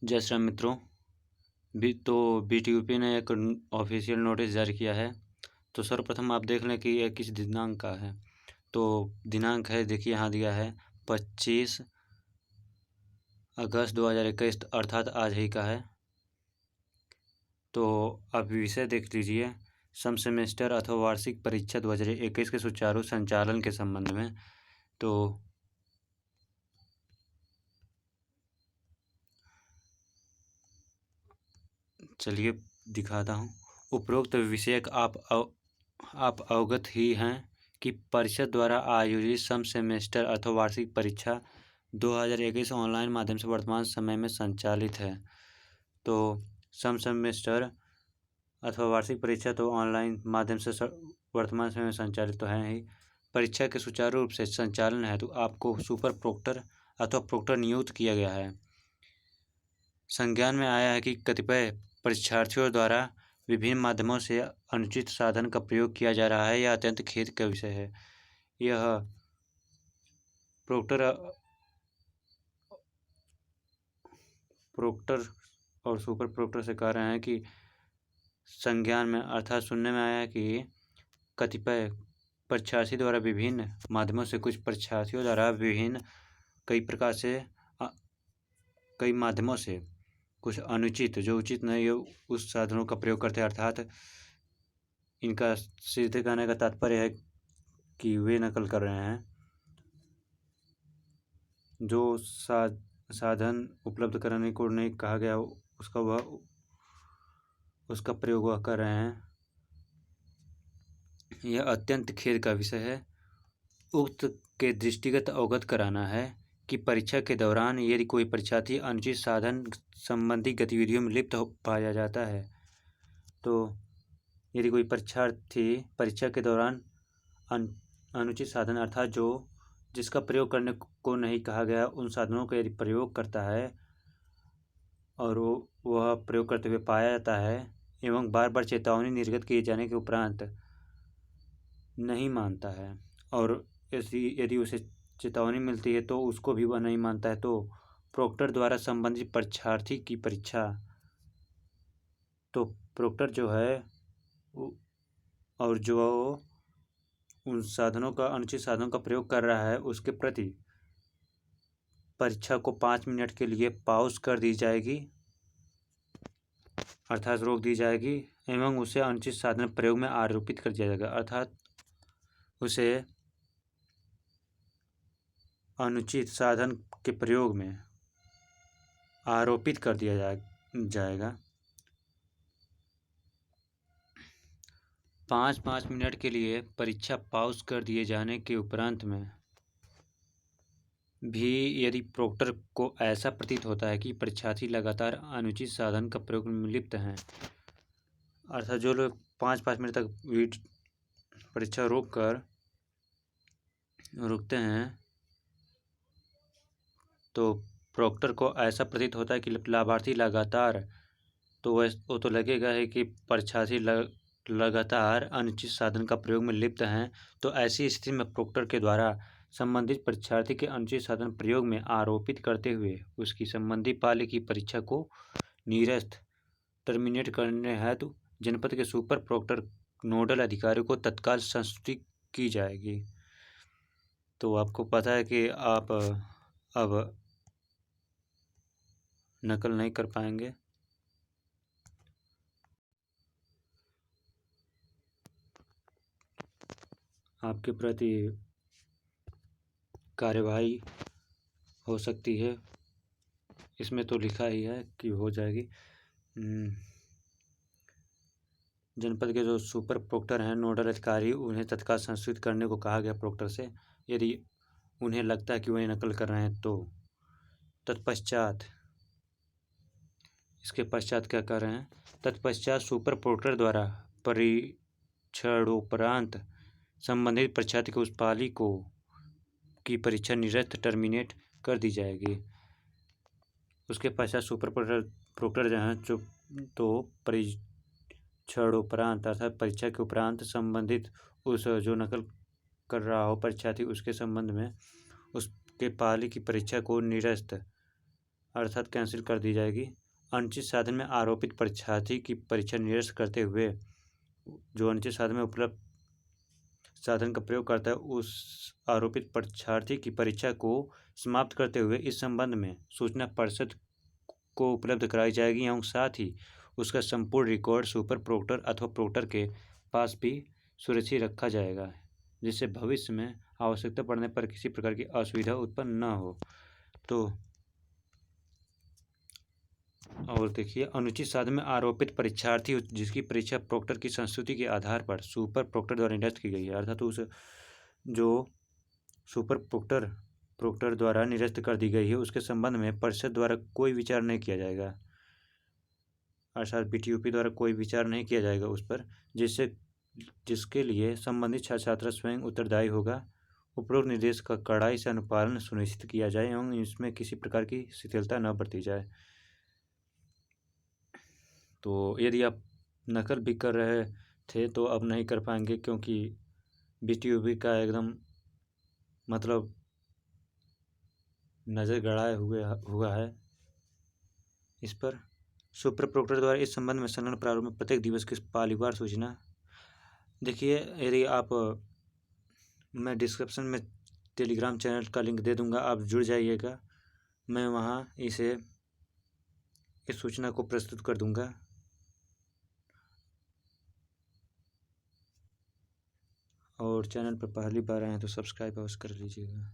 जय श्री राम मित्रों। BTUP ने एक ऑफिशियल नोटिस जारी किया है। तो सर्वप्रथम आप देख लें कि यह किस दिनांक का है। तो दिनांक है, देखिए यहाँ दिया है 25 अगस्त 2021, अर्थात आज ही का है। तो आप विषय देख लीजिए, सम सेमेस्टर अथवा वार्षिक परीक्षा 2021 के सुचारू संचालन के संबंध में। तो चलिए दिखाता हूँ। उपरोक्त विषयक आप अवगत ही हैं कि परिषद द्वारा आयोजित सम सेमेस्टर अथवा वार्षिक परीक्षा 2021 ऑनलाइन माध्यम से वर्तमान समय में संचालित है। तो सम सेमेस्टर अथवा वार्षिक परीक्षा तो ऑनलाइन माध्यम से वर्तमान समय में संचालित तो है ही। परीक्षा के सुचारू रूप से संचालन है तो आपको सुपर प्रोक्टर अथवा प्रोक्टर नियुक्त किया गया है। संज्ञान में आया है कि कतिपय परीक्षार्थियों द्वारा विभिन्न माध्यमों से अनुचित साधन का प्रयोग किया जा रहा है। यह अत्यंत खेद का विषय है। यह प्रोक्टर और सुपर प्रोक्टर से कह रहे हैं कि संज्ञान में अर्थात सुनने में आया है कि कतिपय परीक्षार्थी द्वारा विभिन्न माध्यमों से कुछ परीक्षार्थियों द्वारा विभिन्न कई माध्यमों से कुछ अनुचित जो उचित नहीं हो उस साधनों का प्रयोग करते हैं। अर्थात इनका सीधे कहने का तात्पर्य है कि वे नकल कर रहे हैं। जो साधन उपलब्ध कराने को नहीं कहा गया उसका प्रयोग वह कर रहे हैं। यह अत्यंत खेद का विषय है। उक्त के दृष्टिगत अवगत कराना है कि परीक्षा के दौरान यदि कोई परीक्षार्थी अनुचित साधन संबंधी गतिविधियों में लिप्त पाया जाता है, तो यदि कोई परीक्षार्थी परीक्षा के दौरान अनुचित साधन अर्थात जिसका प्रयोग करने को नहीं कहा गया उन साधनों का यदि प्रयोग करता है और वह प्रयोग करते हुए पाया जाता है एवं बार बार चेतावनी निर्गत किए जाने के उपरांत नहीं मानता है और यदि उसे चेतावनी मिलती है तो उसको भी वह नहीं मानता है, तो प्रोक्टर द्वारा संबंधित परीक्षार्थी की परीक्षा तो प्रोक्टर जो है और जो उन साधनों का अनुचित साधनों का प्रयोग कर रहा है उसके प्रति परीक्षा को 5 मिनट के लिए पॉज कर दी जाएगी, अर्थात रोक दी जाएगी एवं उसे अनुचित साधन प्रयोग में आरोपित कर दिया जाएगा। अर्थात उसे अनुचित साधन के प्रयोग में आरोपित कर दिया जाएगा। 5 मिनट के लिए परीक्षा पॉज कर दिए जाने के उपरांत में भी यदि प्रोक्टर को ऐसा प्रतीत होता है कि परीक्षार्थी लगातार अनुचित साधन का प्रयोग में लिप्त हैं, अर्थात जो लोग 5 मिनट तक परीक्षा रुकते हैं, तो प्रोक्टर को ऐसा प्रतीत होता है कि लाभार्थी लगातार तो वो तो लगेगा है कि परीक्षार्थी लगातार अनुचित साधन का प्रयोग में लिप्त हैं। तो ऐसी स्थिति में प्रोक्टर के द्वारा संबंधित परीक्षार्थी के अनुचित साधन प्रयोग में आरोपित करते हुए उसकी संबंधी पाली की परीक्षा को निरस्त टर्मिनेट करने हेतु जनपद के सुपर प्रोक्टर नोडल अधिकारी को तत्काल संस्तुति की जाएगी। तो आपको पता है कि आप अब नकल नहीं कर पाएंगे। आपके प्रति कार्यवाही हो सकती है, इसमें तो लिखा ही है कि हो जाएगी। जनपद के जो सुपर प्रोक्टर हैं नोडल अधिकारी उन्हें तत्काल संस्तुत करने को कहा गया प्रोक्टर से, यदि उन्हें लगता है कि वह नकल कर रहे हैं। तो तत्पश्चात इसके पश्चात क्या कर रहे हैं, तत्पश्चात सुपर प्रोक्टर द्वारा परीक्षणोपरांत संबंधित परीक्षार्थी को उस पाली की परीक्षा निरस्त टर्मिनेट कर दी जाएगी। उसके पश्चात सुपर प्रोक्टर जो हैं तो परीक्षणोपरांत अर्थात परीक्षा के उपरांत संबंधित उस जो नकल कर रहा हो परीक्षार्थी उसके संबंध में उसके पाली की परीक्षा को निरस्त अर्थात कैंसिल कर दी जाएगी। अनुचित साधन में आरोपित परीक्षार्थी की परीक्षा निरस्त करते हुए जो अनुचित साधन में उपलब्ध साधन का प्रयोग करता है उस आरोपित परीक्षार्थी की परीक्षा को समाप्त करते हुए इस संबंध में सूचना परिषद को उपलब्ध कराई जाएगी एवं साथ ही उसका संपूर्ण रिकॉर्ड सुपर प्रोक्टर अथवा प्रोक्टर के पास भी सुरक्षित रखा जाएगा, जिससे भविष्य में आवश्यकता पड़ने पर किसी प्रकार की असुविधा उत्पन्न न हो। तो और देखिए, अनुचित साधन में आरोपित परीक्षार्थी जिसकी परीक्षा प्रोक्टर की संस्तुति के आधार पर सुपर प्रोक्टर द्वारा निरस्त की गई है, अर्थात उस जो सुपर प्रोक्टर द्वारा निरस्त कर दी गई है उसके संबंध में परिषद द्वारा कोई विचार नहीं किया जाएगा, अर्थात BTUP द्वारा कोई विचार नहीं किया जाएगा उस पर, जिसके लिए संबंधित छात्र छात्रा स्वयं उत्तरदायी होगा। उपरोक्त निर्देश का कड़ाई से अनुपालन सुनिश्चित किया जाए एवं इसमें किसी प्रकार की शिथिलता न बरती जाए। तो यदि आप नकल भी कर रहे थे तो अब नहीं कर पाएंगे, क्योंकि BTUP का एकदम मतलब नज़र गड़ाए हुआ है इस पर। सुपर प्रोक्टर द्वारा इस संबंध में संलग्न प्रारूप में प्रत्येक दिवस की पालीवार सूचना। देखिए, यदि आप मैं डिस्क्रिप्शन में टेलीग्राम चैनल का लिंक दे दूंगा, आप जुड़ जाइएगा, मैं वहाँ इस सूचना को प्रस्तुत कर दूंगा। और चैनल पर पहली बार आए हैं तो सब्सक्राइब अवश्य कर लीजिएगा।